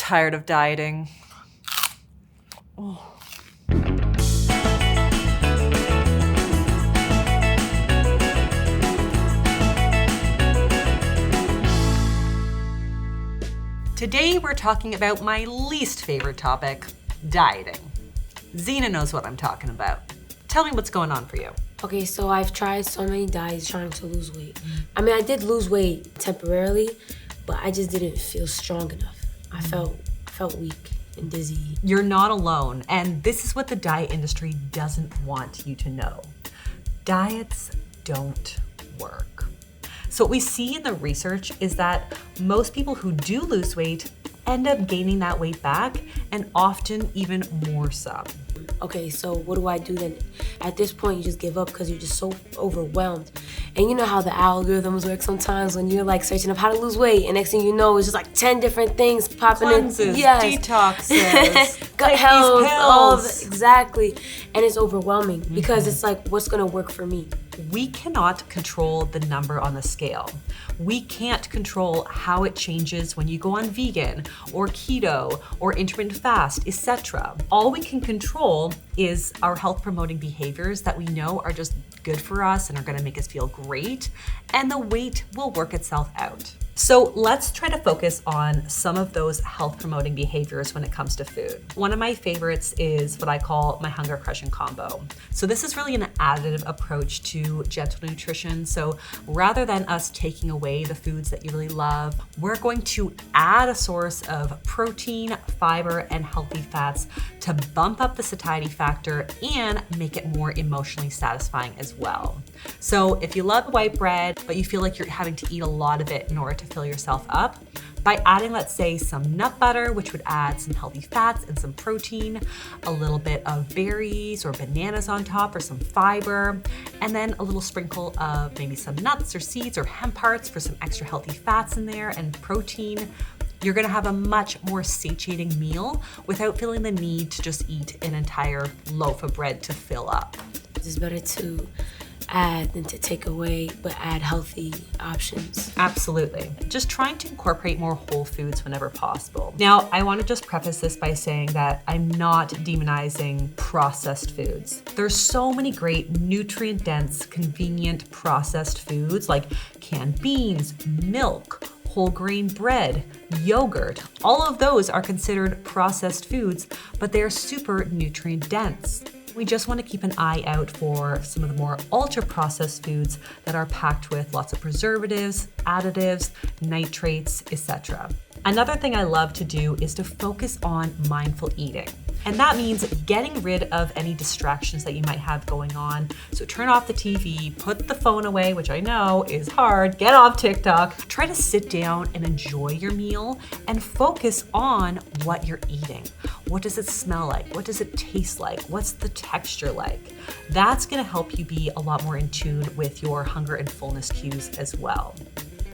tired of dieting. Oh. Today we're talking about my least favorite topic, dieting. Zena knows what I'm talking about. Tell me what's going on for you. Okay, so I've tried so many diets trying to lose weight. I mean, I did lose weight temporarily, but I just didn't feel strong enough. I felt weak and dizzy. You're not alone, and this is what the diet industry doesn't want you to know. Diets don't work. So what we see in the research is that most people who do lose weight end up gaining that weight back, and often even more so. Okay, so what do I do then? At this point, you just give up because you're just so overwhelmed. And you know how the algorithms work sometimes when you're like searching up how to lose weight, and next thing you know, it's just like 10 different things popping Cleanses, in. Yes. Detoxes, gut take health, these all of pills. it, exactly. And it's overwhelming because it's like, what's gonna work for me? We cannot control the number on the scale. We can't control how it changes when you go on vegan or keto or intermittent fast, etc. All we can control is our health promoting behaviors that we know are just good for us and are gonna make us feel great, and the weight will work itself out. So let's try to focus on some of those health promoting behaviors when it comes to food. One of my favorites is what I call my hunger crushing combo. So this is really an additive approach to gentle nutrition. So rather than us taking away the foods that you really love, we're going to add a source of protein, fiber, and healthy fats to bump up the satiety factor and make it more emotionally satisfying as well. So if you love white bread, but you feel like you're having to eat a lot of it in order to fill yourself up, by adding, let's say, some nut butter, which would add some healthy fats and some protein, a little bit of berries or bananas on top for some fiber, and then a little sprinkle of maybe some nuts or seeds or hemp hearts for some extra healthy fats in there and protein, you're gonna have a much more satiating meal without feeling the need to just eat an entire loaf of bread to fill up. It's better to add than to take away, but add healthy options. Absolutely. Just trying to incorporate more whole foods whenever possible. Now, I want to just preface this by saying that I'm not demonizing processed foods. There's so many great nutrient-dense, convenient processed foods like canned beans, milk, whole grain bread, yogurt. All of those are considered processed foods, but they're super nutrient dense. We just want to keep an eye out for some of the more ultra-processed foods that are packed with lots of preservatives, additives, nitrates, etc. Another thing I love to do is to focus on mindful eating. And that means getting rid of any distractions that you might have going on. So turn off the TV, put the phone away, which I know is hard, get off TikTok. Try to sit down and enjoy your meal and focus on what you're eating. What does it smell like? What does it taste like? What's the texture like? That's gonna help you be a lot more in tune with your hunger and fullness cues as well.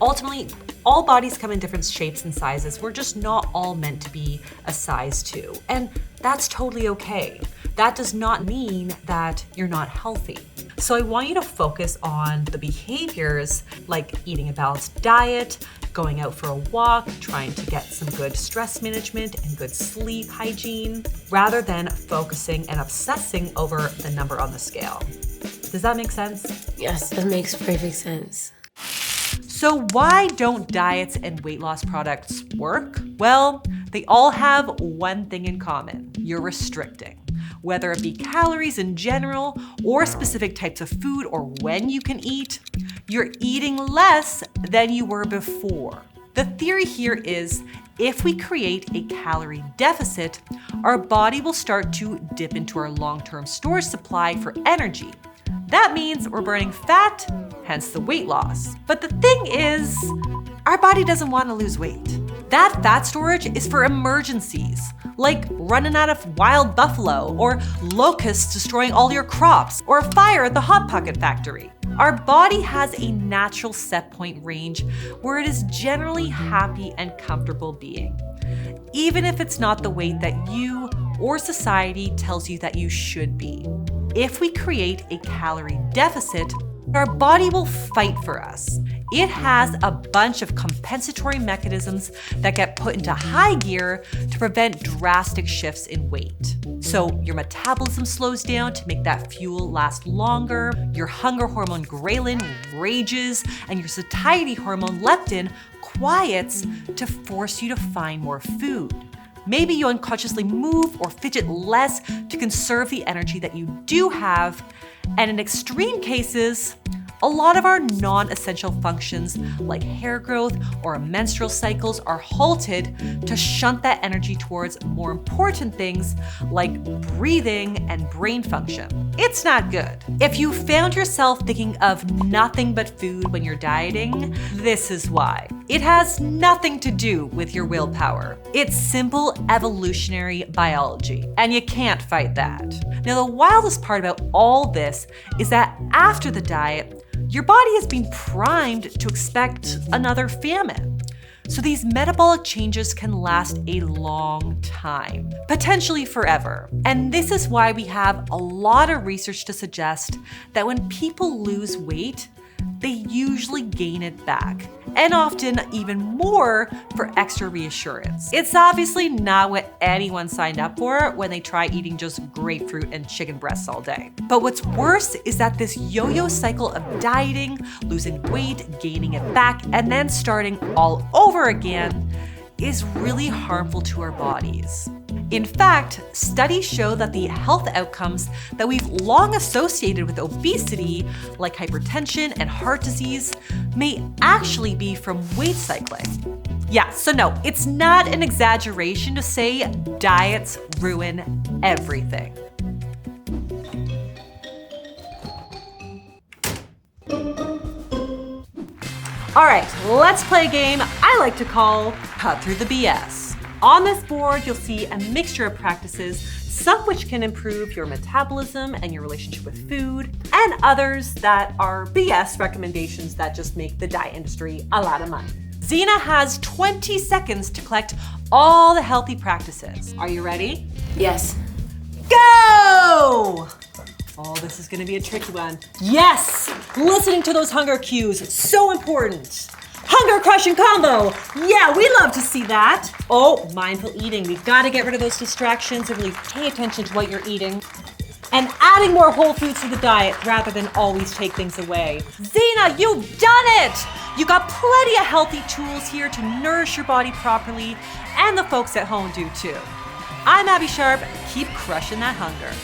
Ultimately, all bodies come in different shapes and sizes. We're just not all meant to be a size 2. And that's totally okay. That does not mean that you're not healthy. So I want you to focus on the behaviors like eating a balanced diet, going out for a walk, trying to get some good stress management and good sleep hygiene, rather than focusing and obsessing over the number on the scale. Does that make sense? Yes, that makes perfect sense. So why don't diets and weight loss products work? Well, they all have one thing in common. You're restricting. Whether it be calories in general or specific types of food or when you can eat, you're eating less than you were before. The theory here is if we create a calorie deficit, our body will start to dip into our long-term storage supply for energy. That means we're burning fat, hence the weight loss. But the thing is, our body doesn't want to lose weight. That fat storage is for emergencies, like running out of wild buffalo, or locusts destroying all your crops, or a fire at the Hot Pocket factory. Our body has a natural set point range where it is generally happy and comfortable being, even if it's not the weight that you or society tells you that you should be. If we create a calorie deficit, our body will fight for us. it has a bunch of compensatory mechanisms that get put into high gear to prevent drastic shifts in weight. So your metabolism slows down to make that fuel last longer, your hunger hormone ghrelin rages, and your satiety hormone leptin quiets to force you to find more food. Maybe you unconsciously move or fidget less to conserve the energy that you do have, and in extreme cases, a lot of our non-essential functions like hair growth or menstrual cycles are halted to shunt that energy towards more important things like breathing and brain function. It's not good. If you found yourself thinking of nothing but food when you're dieting, this is why. It has nothing to do with your willpower. It's simple evolutionary biology, and you can't fight that. Now, the wildest part about all this is that after the diet, your body has been primed to expect another famine. So these metabolic changes can last a long time, potentially forever. And this is why we have a lot of research to suggest that when people lose weight, they usually gain it back, and often even more for extra reassurance. It's obviously not what anyone signed up for when they try eating just grapefruit and chicken breasts all day. But what's worse is that this yo-yo cycle of dieting, losing weight, gaining it back, and then starting all over again is really harmful to our bodies. In fact, studies show that the health outcomes that we've long associated with obesity, like hypertension and heart disease, may actually be from weight cycling. Yeah, so no, it's not an exaggeration to say diets ruin everything. All right, let's play a game I like to call Cut Through the BS. On this board, you'll see a mixture of practices, some which can improve your metabolism and your relationship with food, and others that are BS recommendations that just make the diet industry a lot of money. Zena has 20 seconds to collect all the healthy practices. Are you ready? Yes. Go! Oh, this is gonna be a tricky one. Yes! Listening to those hunger cues, so important. Hunger crushing combo! Yeah, we love to see that. Oh, mindful eating. We've got to get rid of those distractions and really pay attention to what you're eating. And adding more whole foods to the diet rather than always take things away. Zena, you've done it! You got plenty of healthy tools here to nourish your body properly, and the folks at home do too. I'm Abbey Sharp. Keep crushing that hunger.